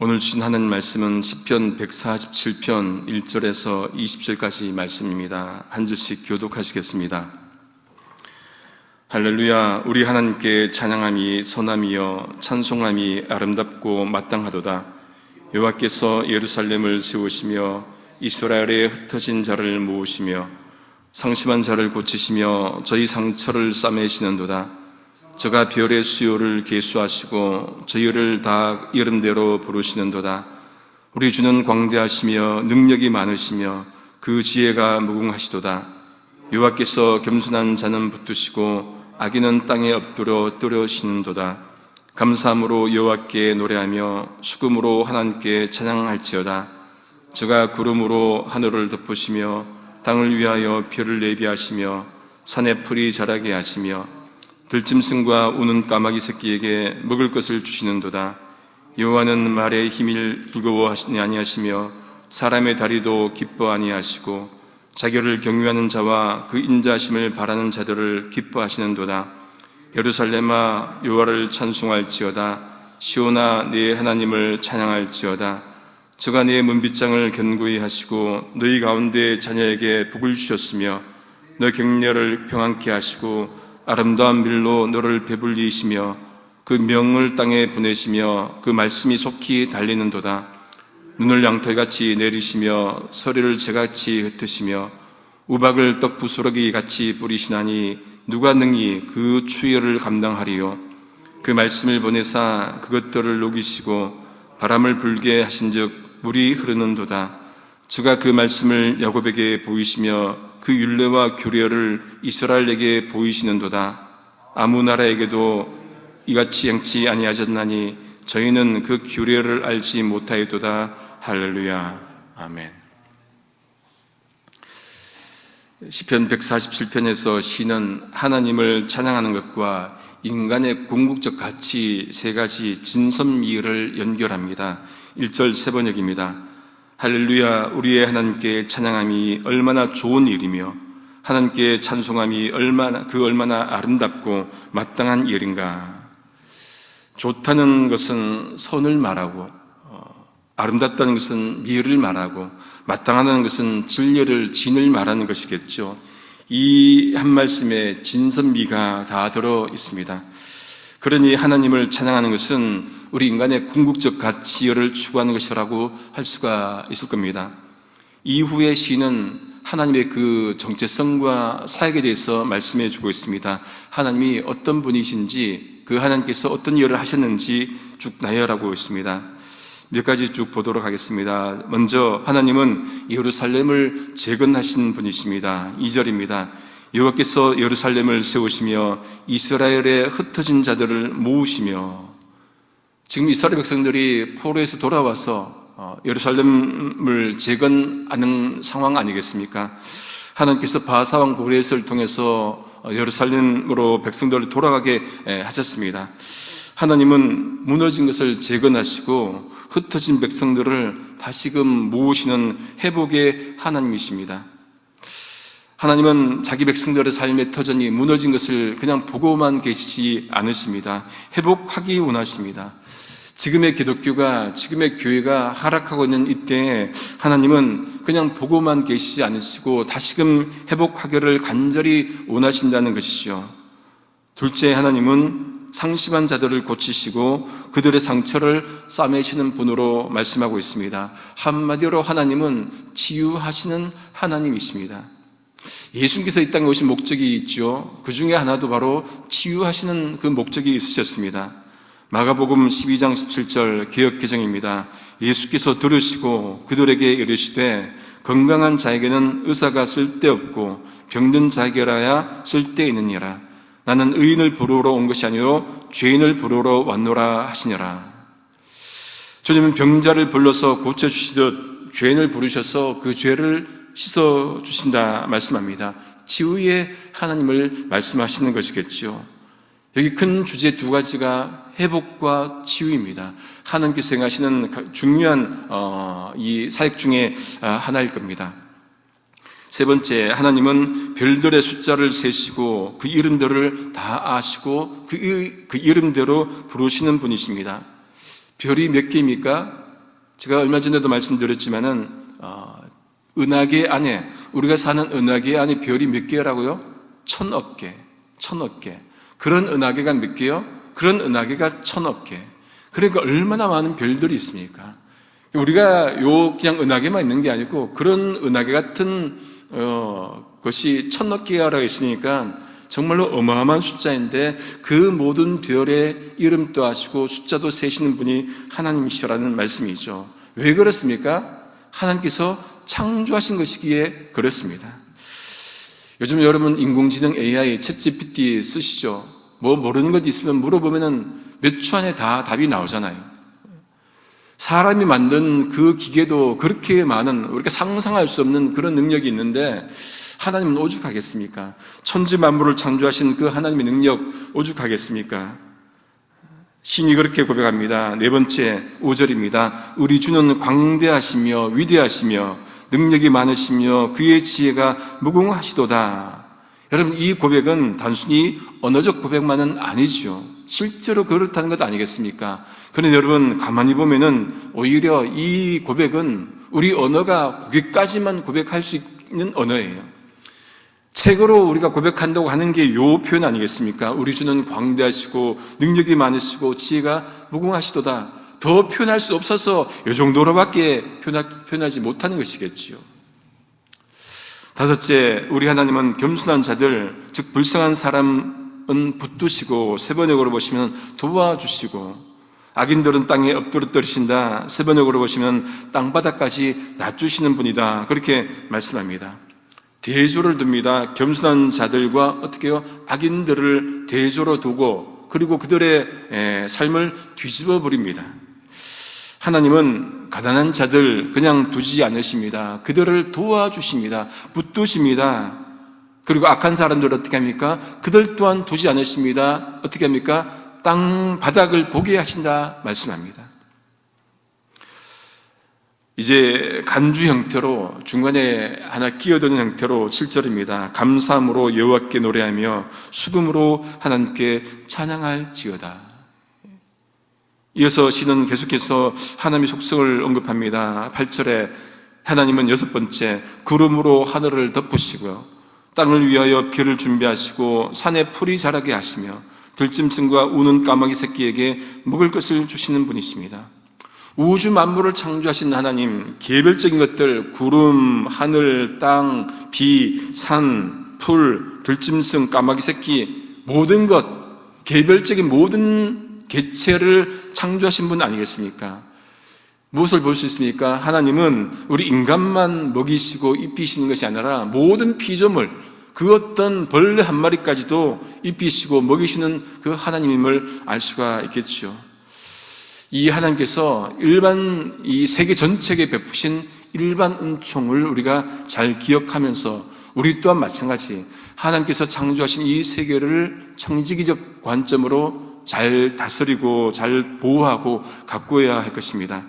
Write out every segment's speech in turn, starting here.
오늘 주신 하나님 말씀은 시편 147편 1절에서 20절까지 말씀입니다. 한 절씩 교독하시겠습니다. 할렐루야. 우리 하나님께 찬양함이 선함이여 찬송함이 아름답고 마땅하도다. 여호와께서 예루살렘을 세우시며 이스라엘에 흩어진 자를 모으시며 상심한 자를 고치시며 저희 상처를 싸매시는도다. 저가 별의 수요를 계수하시고 저희를 다 이름대로 부르시는도다. 우리 주는 광대하시며 능력이 많으시며 그 지혜가 무궁하시도다. 여호와께서 겸손한 자는 붙드시고 악인은 땅에 엎드려 뜨려시는도다. 감사함으로 여호와께 노래하며 수금으로 하나님께 찬양할지어다. 저가 구름으로 하늘을 덮으시며 땅을 위하여 별을 내비하시며 산에 풀이 자라게 하시며 들짐승과 우는 까마귀 새끼에게 먹을 것을 주시는도다. 여호와는 말의 힘을 두려워하시니 아니하시며 사람의 다리도 기뻐 아니하시고 자기를 경유하는 자와 그 인자심을 바라는 자들을 기뻐하시는도다. 예루살렘아 여호와를 찬송할지어다. 시온아 네 하나님을 찬양할지어다. 저가 네 문빗장을 견고히 하시고 너희 가운데 자녀에게 복을 주셨으며 너 격려를 평안케 하시고 아름다운 밀로 너를 배불리시며 그 명을 땅에 보내시며 그 말씀이 속히 달리는도다. 눈을 양털같이 내리시며 서리를 재같이 흩으시며 우박을 떡 부스러기 같이 뿌리시나니 누가 능히 그 추위를 감당하리요. 그 말씀을 보내사 그것들을 녹이시고 바람을 불게 하신즉 물이 흐르는도다. 주가 그 말씀을 야곱에게 보이시며 그 율례와 규례를 이스라엘에게 보이시는도다. 아무 나라에게도 이같이 행치 아니하셨나니 저희는 그 규례를 알지 못하였도다. 할렐루야. 아멘. 시편 147편에서 시는 하나님을 찬양하는 것과 인간의 궁극적 가치 세 가지 진선미를 연결합니다. 1절 세 번역입니다. 할렐루야. 우리의 하나님께 찬양함이 얼마나 좋은 일이며 하나님께 찬송함이 얼마나 아름답고 마땅한 일인가. 좋다는 것은 선을 말하고 아름답다는 것은 미를 말하고 마땅하다는 것은 진을 말하는 것이겠죠. 이 한 말씀에 진선미가 다 들어 있습니다. 그러니 하나님을 찬양하는 것은 우리 인간의 궁극적 가치를 추구하는 것이라고 할 수가 있을 겁니다. 이후의 시는 하나님의 그 정체성과 사역에 대해서 말씀해 주고 있습니다. 하나님이 어떤 분이신지, 그 하나님께서 어떤 일을 하셨는지 쭉 나열하고 있습니다. 몇 가지 쭉 보도록 하겠습니다. 먼저 하나님은 예루살렘을 재건하신 분이십니다. 2절입니다. 여호와께서 예루살렘을 세우시며 이스라엘에 흩어진 자들을 모으시며, 지금 이스라엘 백성들이 포로에서 돌아와서 예루살렘을 재건하는 상황 아니겠습니까? 하나님께서 바사왕 고레스를 통해서 예루살렘으로 백성들을 돌아가게 하셨습니다. 하나님은 무너진 것을 재건하시고 흩어진 백성들을 다시금 모으시는 회복의 하나님이십니다. 하나님은 자기 백성들의 삶의 터전이 무너진 것을 그냥 보고만 계시지 않으십니다. 회복하기 원하십니다. 지금의 기독교가, 지금의 교회가 하락하고 있는 이때에 하나님은 그냥 보고만 계시지 않으시고 다시금 회복하기를 간절히 원하신다는 것이죠. 둘째, 하나님은 상심한 자들을 고치시고 그들의 상처를 싸매시는 분으로 말씀하고 있습니다. 한마디로 하나님은 치유하시는 하나님이십니다. 예수님께서 이 땅에 오신 목적이 있죠. 그 중에 하나도 바로 치유하시는 그 목적이 있으셨습니다. 마가복음 12장 17절 개역개정입니다. 예수께서 들으시고 그들에게 이르시되 건강한 자에게는 의사가 쓸데없고 병든 자에게라야 쓸데있느니라. 나는 의인을 부르러 온 것이 아니요 죄인을 부르러 왔노라 하시니라. 주님은 병자를 불러서 고쳐주시듯 죄인을 부르셔서 그 죄를 씻어주신다 말씀합니다. 치유의 하나님을 말씀하시는 것이겠죠. 여기 큰 주제 두 가지가 회복과 치유입니다. 하나님께서 행하시는 중요한 이 사역 중에 하나일 겁니다. 세 번째, 하나님은 별들의 숫자를 세시고 그 이름들을 다 아시고 그 이름대로 부르시는 분이십니다. 별이 몇 개입니까? 제가 얼마 전에도 말씀드렸지만은 은하계 안에, 우리가 사는 은하계 안에 별이 몇 개라고요? 1000억 개. 1000억 개. 그런 은하계가 몇 개요? 그런 은하계가 1000억 개. 그러니까 얼마나 많은 별들이 있습니까? 우리가 그냥 은하계만 있는 게 아니고 그런 은하계 같은 것이 1000억 개가 있으니까 정말로 어마어마한 숫자인데 그 모든 별의 이름도 아시고 숫자도 세시는 분이 하나님이시라는 말씀이죠. 왜 그렇습니까? 하나님께서 창조하신 것이기에 그렇습니다. 요즘 여러분 인공지능 AI, 챗GPT 쓰시죠? 뭐 모르는 것 있으면 물어보면은 몇 초 안에 다 답이 나오잖아요. 사람이 만든 그 기계도 그렇게 많은, 우리가 상상할 수 없는 그런 능력이 있는데 하나님은 오죽하겠습니까? 천지 만물을 창조하신 그 하나님의 능력 오죽하겠습니까? 신이 그렇게 고백합니다. 네 번째 5절입니다. 우리 주는 광대하시며 위대하시며 능력이 많으시며 그의 지혜가 무궁하시도다. 여러분, 이 고백은 단순히 언어적 고백만은 아니죠. 실제로 그렇다는 것 아니겠습니까? 그런데 여러분, 가만히 보면은 오히려 이 고백은 우리 언어가 거기까지만 고백할 수 있는 언어예요. 책으로 우리가 고백한다고 하는 게 요 표현 아니겠습니까? 우리 주는 광대하시고 능력이 많으시고 지혜가 무궁하시도다. 더 표현할 수 없어서 이 정도로밖에 표현하지 못하는 것이겠지요. 다섯째, 우리 하나님은 겸손한 자들, 즉 불쌍한 사람은 붙드시고, 세 번역으로 보시면 도와주시고, 악인들은 땅에 엎드러뜨리신다. 세 번역으로 보시면 땅바닥까지 낮추시는 분이다. 그렇게 말씀합니다. 대조를 둡니다. 겸손한 자들과 어떻게 해요? 악인들을 대조로 두고 그리고 그들의 삶을 뒤집어 버립니다. 하나님은 가난한 자들 그냥 두지 않으십니다. 그들을 도와주십니다. 붙드십니다. 그리고 악한 사람들 어떻게 합니까? 그들 또한 두지 않으십니다. 어떻게 합니까? 땅 바닥을 보게 하신다 말씀합니다. 이제 간주 형태로 중간에 하나 끼어드는 형태로 7절입니다. 감사함으로 여호와께 노래하며 수금으로 하나님께 찬양할지어다. 이어서 시는 계속해서 하나님의 속성을 언급합니다. 8절에 하나님은 여섯 번째 구름으로 하늘을 덮으시고요, 땅을 위하여 비를 준비하시고 산에 풀이 자라게 하시며 들짐승과 우는 까마귀 새끼에게 먹을 것을 주시는 분이십니다. 우주 만물을 창조하신 하나님, 개별적인 것들, 구름, 하늘, 땅, 비, 산, 풀, 들짐승, 까마귀 새끼, 모든 것, 개별적인 모든 개체를 창조하신 분 아니겠습니까? 무엇을 볼 수 있습니까? 하나님은 우리 인간만 먹이시고 입히시는 것이 아니라 모든 피조물, 그 어떤 벌레 한 마리까지도 입히시고 먹이시는 그 하나님임을 알 수가 있겠죠. 이 하나님께서 이 세계 전체에 베푸신 일반 은총을 우리가 잘 기억하면서 우리 또한 마찬가지 하나님께서 창조하신 이 세계를 청지기적 관점으로 잘 다스리고 잘 보호하고 가꾸어야 할 것입니다.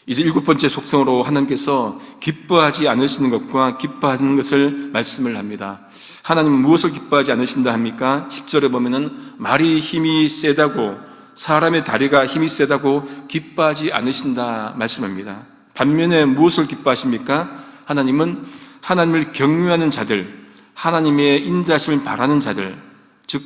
이제 일곱 번째 속성으로 하나님께서 기뻐하지 않으시는 것과 기뻐하는 것을 말씀을 합니다. 하나님은 무엇을 기뻐하지 않으신다 합니까? 10절에 보면은 말이 힘이 세다고, 사람의 다리가 힘이 세다고 기뻐하지 않으신다 말씀합니다. 반면에 무엇을 기뻐하십니까? 하나님은 하나님을 경외하는 자들, 하나님의 인자심을 바라는 자들, 즉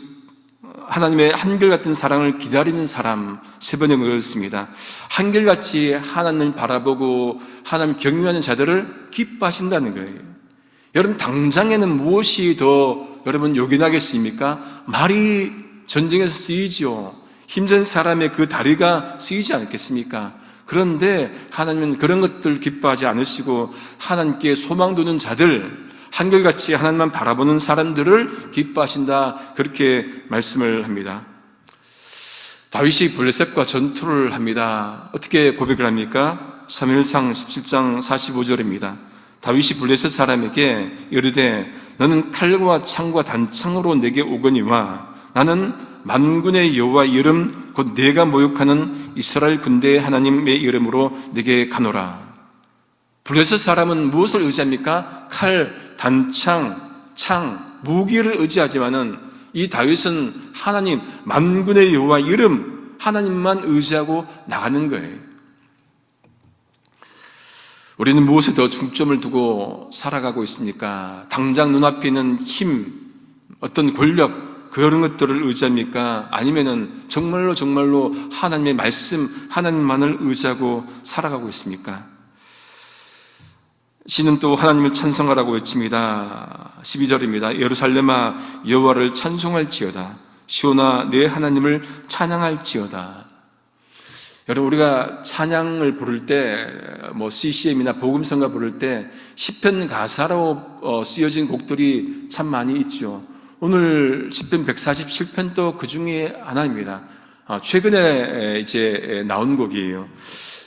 하나님의 한결같은 사랑을 기다리는 사람, 세 번에 그렇습니다. 한결같이 하나님을 바라보고 하나님 경외하는 자들을 기뻐하신다는 거예요. 여러분, 당장에는 무엇이 더 여러분 요긴하겠습니까? 말이 전쟁에서 쓰이지요. 힘든 사람의 그 다리가 쓰이지 않겠습니까? 그런데 하나님은 그런 것들 기뻐하지 않으시고 하나님께 소망 두는 자들, 한결같이 하나님만 바라보는 사람들을 기뻐하신다, 그렇게 말씀을 합니다. 다윗이 블레셋과 전투를 합니다. 어떻게 고백을 합니까? 사무엘상 17장 45절입니다. 다윗이 블레셋 사람에게 이르되 너는 칼과 창과 단창으로 내게 오거니와 나는 만군의 여호와 이름 곧 내가 모욕하는 이스라엘 군대의 하나님의 이름으로 내게 가노라. 블레셋 사람은 무엇을 의지합니까? 칼, 단창, 창, 무기를 의지하지만은 이 다윗은 하나님, 만군의 여호와 이름, 하나님만 의지하고 나가는 거예요. 우리는 무엇에 더 중점을 두고 살아가고 있습니까? 당장 눈앞에 있는 힘, 어떤 권력, 그런 것들을 의지합니까? 아니면은 정말로 하나님의 말씀, 하나님만을 의지하고 살아가고 있습니까? 시는 또 하나님을 찬송하라고 외칩니다. 12절입니다. 예루살렘아 여호와를 찬송할지어다. 시온아 내 하나님을 찬양할지어다. 여러분, 우리가 찬양을 부를 때, CCM이나 복음성가 부를 때 시편 가사로 쓰여진 곡들이 참 많이 있죠. 오늘 시편 147편도 그 중에 하나입니다. 최근에 이제 나온 곡이에요.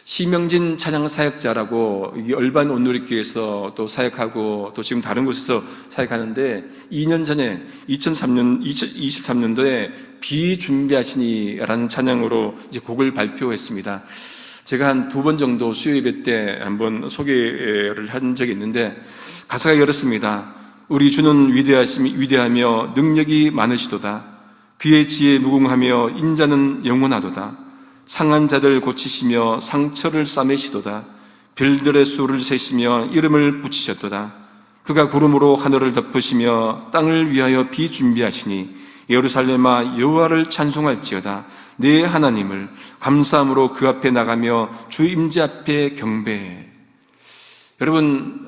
시명진 찬양 사역자라고 얼반 온누리교회에서 또 사역하고 또 지금 다른 곳에서 사역하는데 2년 전에 2023년도에 비준비하시니라는 찬양으로 이제 곡을 발표했습니다. 제가 한 2번 정도 수요예배 때 한번 소개를 한 적이 있는데 가사가 이렇습니다. 우리 주는 위대하며 능력이 많으시도다. 그의 지혜 무궁하며 인자는 영원하도다. 상한 자들 고치시며 상처를 싸매시도다. 별들의 수를 세시며 이름을 붙이셨도다. 그가 구름으로 하늘을 덮으시며 땅을 위하여 비 준비하시니 예루살렘아 여호와를 찬송할지어다. 내 하나님을 감사함으로 그 앞에 나가며 주 임재 앞에 경배해. 여러분,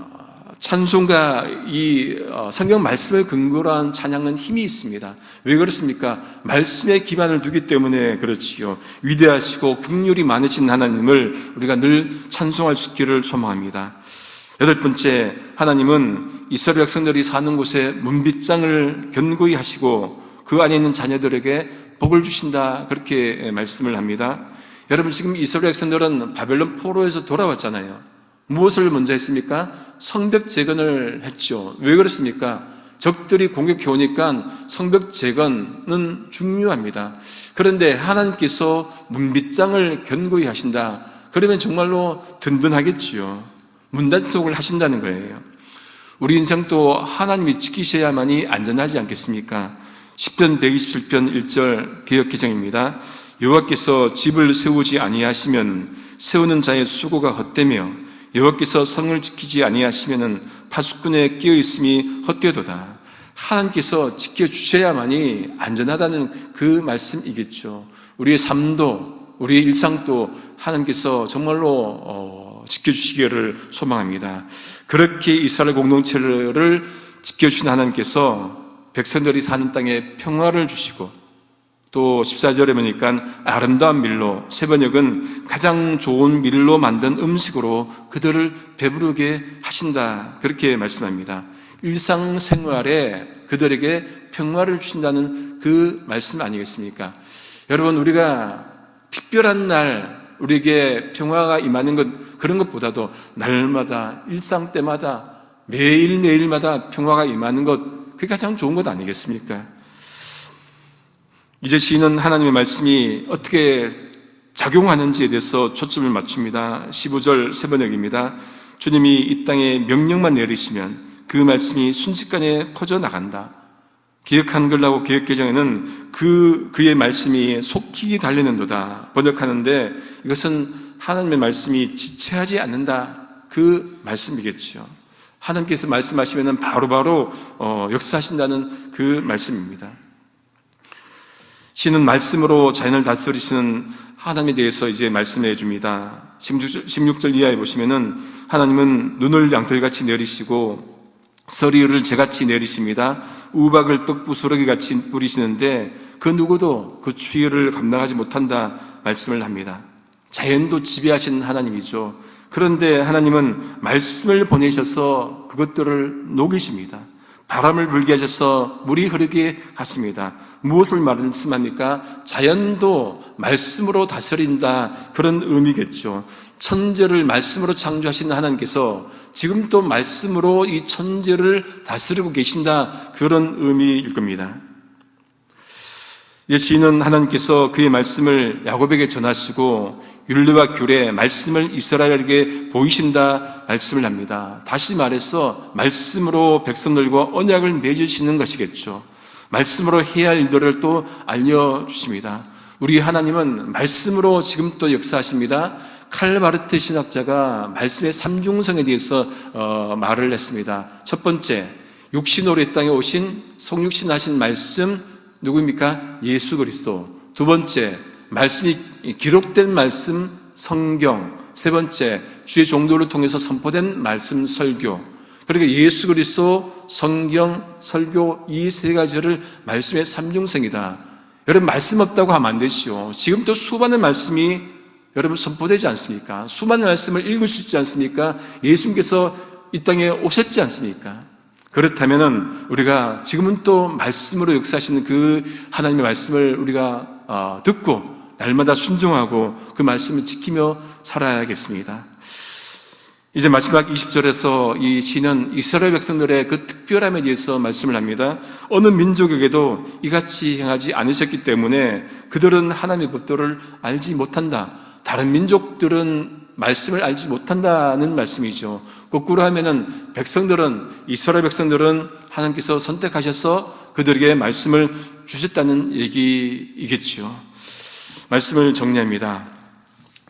찬송가 이 성경 말씀을 근거로 한 찬양은 힘이 있습니다. 왜 그렇습니까? 말씀에 기반을 두기 때문에 그렇지요. 위대하시고 긍휼이 많으신 하나님을 우리가 늘 찬송할 수 있기를 소망합니다. 8번째, 하나님은 이스라엘 백성들이 사는 곳에 문빗장을 견고히 하시고 그 안에 있는 자녀들에게 복을 주신다, 그렇게 말씀을 합니다. 여러분, 지금 이스라엘 백성들은 바벨론 포로에서 돌아왔잖아요. 무엇을 먼저 했습니까? 성벽 재건을 했죠. 왜 그렇습니까? 적들이 공격해 오니까 성벽 재건은 중요합니다. 그런데 하나님께서 문빗장을 견고히 하신다. 그러면 정말로 든든하겠지요. 문단속을 하신다는 거예요. 우리 인생도 하나님이 지키셔야만이 안전하지 않겠습니까? 시편 127편 1절 개역개정입니다. 여호와께서 집을 세우지 아니하시면 세우는 자의 수고가 헛되며 여호와께서 성을 지키지 아니하시면은 파수꾼에 끼어 있음이 헛되도다. 하나님께서 지켜주셔야만이 안전하다는 그 말씀이겠죠. 우리의 삶도 우리의 일상도 하나님께서 정말로 지켜주시기를 소망합니다. 그렇게 이스라엘 공동체를 지켜주신 하나님께서 백성들이 사는 땅에 평화를 주시고 또 14절에 보니까 아름다운 밀로, 새번역은 가장 좋은 밀로 만든 음식으로 그들을 배부르게 하신다, 그렇게 말씀합니다. 일상생활에 그들에게 평화를 주신다는 그 말씀 아니겠습니까? 여러분, 우리가 특별한 날 우리에게 평화가 임하는 것, 그런 것보다도 날마다 일상 때마다 매일매일마다 평화가 임하는 것, 그게 가장 좋은 것 아니겠습니까? 이제 시인은 하나님의 말씀이 어떻게 작용하는지에 대해서 초점을 맞춥니다. 15절 새번역입니다. 주님이 이 땅에 명령만 내리시면 그 말씀이 순식간에 퍼져나간다. 기억 한글하고 기억 개정에는 그의 말씀이 속히 달리는도다 번역하는데, 이것은 하나님의 말씀이 지체하지 않는다, 그 말씀이겠죠. 하나님께서 말씀하시면 바로바로 역사하신다는 그 말씀입니다. 시는 말씀으로 자연을 다스리시는 하나님에 대해서 이제 말씀해 줍니다. 16절 이하에 보시면은 하나님은 눈을 양털같이 내리시고 서리를 재같이 내리십니다. 우박을 떡부스러기같이 뿌리시는데 그 누구도 그 추위를 감당하지 못한다 말씀을 합니다. 자연도 지배하시는 하나님이죠. 그런데 하나님은 말씀을 보내셔서 그것들을 녹이십니다. 바람을 불게 하셔서 물이 흐르게 하십니다. 무엇을 말씀합니까? 자연도 말씀으로 다스린다, 그런 의미겠죠. 천재를 말씀으로 창조하신 하나님께서 지금 또 말씀으로 이 천재를 다스리고 계신다, 그런 의미일 겁니다. 시인은 하나님께서 그의 말씀을 야곱에게 전하시고 율례와 규례, 말씀을 이스라엘에게 보이신다 말씀을 합니다. 다시 말해서 말씀으로 백성들과 언약을 맺으시는 것이겠죠. 말씀으로 해야 할 일들을 또 알려주십니다. 우리 하나님은 말씀으로 지금 또 역사하십니다. 칼바르트 신학자가 말씀의 삼중성에 대해서 말을 했습니다. 첫 번째, 육신으로 이 땅에 오신 성육신하신 말씀 누구입니까? 예수 그리스도. 두 번째, 말씀이 기록된 말씀 성경. 세 번째, 주의 종도를 통해서 선포된 말씀 설교. 그러니까 예수 그리스도, 성경, 설교 이 세 가지를 말씀의 삼중성이다. 여러분 말씀 없다고 하면 안 되죠. 지금도 수많은 말씀이 여러분 선포되지 않습니까? 수많은 말씀을 읽을 수 있지 않습니까? 예수님께서 이 땅에 오셨지 않습니까? 그렇다면은 우리가 지금은 또 말씀으로 역사하시는 그 하나님의 말씀을 우리가 듣고 날마다 순종하고 그 말씀을 지키며 살아야겠습니다. 이제 마지막 20절에서 이 시는 이스라엘 백성들의 그 특별함에 대해서 말씀을 합니다. 어느 민족에게도 이같이 행하지 않으셨기 때문에 그들은 하나님의 법도를 알지 못한다. 다른 민족들은 말씀을 알지 못한다는 말씀이죠. 거꾸로 하면은 이스라엘 백성들은 하나님께서 선택하셔서 그들에게 말씀을 주셨다는 얘기이겠죠. 말씀을 정리합니다.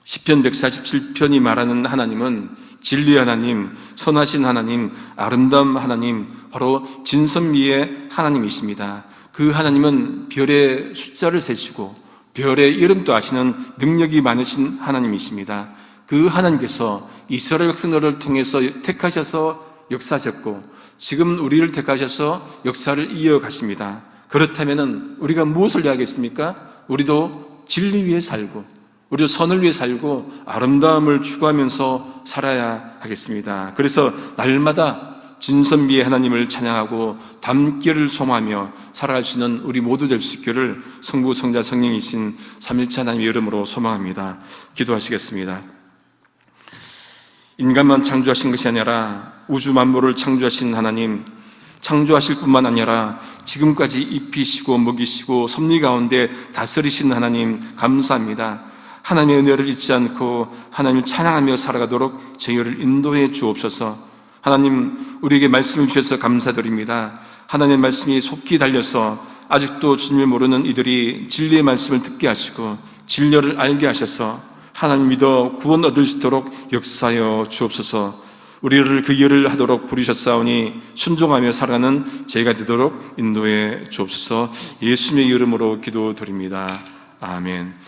시편 147편이 말하는 하나님은 진리 하나님, 선하신 하나님, 아름다운 하나님, 바로 진선미의 하나님이십니다. 그 하나님은 별의 숫자를 세시고 별의 이름도 아시는 능력이 많으신 하나님이십니다. 그 하나님께서 이스라엘 백성들을 통해서 택하셔서 역사하셨고 지금 우리를 택하셔서 역사를 이어가십니다. 그렇다면 우리가 무엇을 해야 하겠습니까? 우리도 진리 위에 살고 우리도 선을 위해 살고 아름다움을 추구하면서 살아야 하겠습니다. 그래서 날마다 진선미의 하나님을 찬양하고 닮기를 소망하며 살아갈 수 있는 우리 모두 될 수 있기를 성부, 성자, 성령이신 삼일체 하나님의 이름으로 소망합니다. 기도하시겠습니다. 인간만 창조하신 것이 아니라 우주 만물을 창조하신 하나님, 창조하실 뿐만 아니라 지금까지 입히시고 먹이시고 섭리 가운데 다스리신 하나님 감사합니다. 하나님의 은혜를 잊지 않고 하나님을 찬양하며 살아가도록 저희를 인도해 주옵소서. 하나님, 우리에게 말씀을 주셔서 감사드립니다. 하나님의 말씀이 속히 달려서 아직도 주님을 모르는 이들이 진리의 말씀을 듣게 하시고 진리를 알게 하셔서 하나님 믿어 구원 얻을 수 있도록 역사하여 주옵소서. 우리를 그 일을 하도록 부르셨사오니 순종하며 살아가는 저희가 되도록 인도해 주옵소서. 예수님의 이름으로 기도드립니다. 아멘.